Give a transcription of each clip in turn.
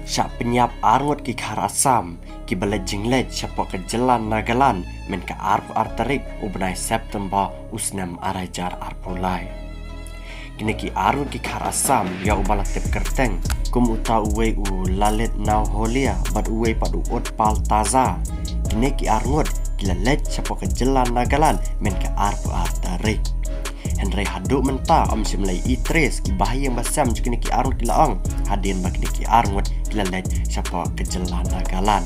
Syak penyap arngot ki khar Assam ki balet jinglet syapok ke jelan Nagaland men ke arp arterik ubnai September usnam arajar arpulai. Kini ki arngot ki khar Assam ya ubala tep kerteng kum uta uwe u lalet nau holia bad uwe padu ot pal taza. Kini ki arngot ki lalet syapok ke jelan Nagaland men ke arp arterik. Henry haduk mentah om simlai itres ki bahaya basam jukini ki arngot ki laang hadin bak ki arngot ki lalet syapa ke jelan Nagaland.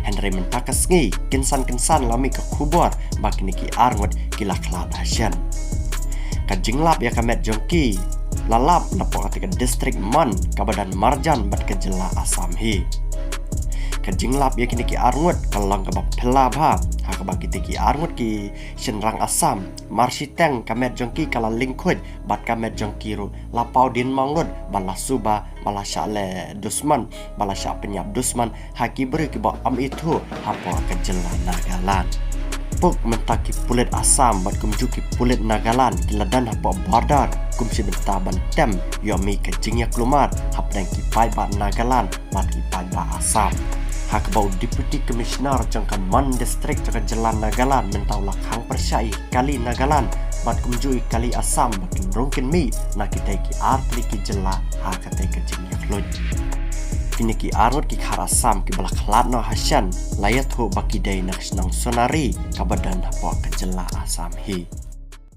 Henry mentah kesngi kensan lami ke kubur bak ki arngot ki laklat hasyan. Kajinglap ya kamet jongki lalap napok ke distrik Man kabadan Marjan bat ke jela Assam hi. Kajinglap ya kini ki arngot kalang ke bap pelabha ha ke bak ki arngot ki senrang Assam marsiteng kamet jongki kala lingkut bat kamet jongki ru lapau din manglod bala suba bala syale dusman bala syak penyap dusman haki beri ki bak am itu hapo ke jela Nagaland. Puk mentaki pulit Assam bat kumjuki pulit Nagaland kiladan hapo border kum sidenta bantem yomi ke jingyak lumar hapdang ki pai ba Nagaland bat ki pai ba Assam. Hak bau Deputy Commissioner jangkan Man District jangkan jelan Nagaland mentau lakhang persyai kali Nagaland bat kumjui kali Assam bakin rongkin mi nak kita ki artli ki jela ha kata ke jingyak loj. Kini ki arngot ki khar Assam ki balak lat no hasyan layat ho baki dai nak senang sonari kabadan hapo ke jela Assam hi.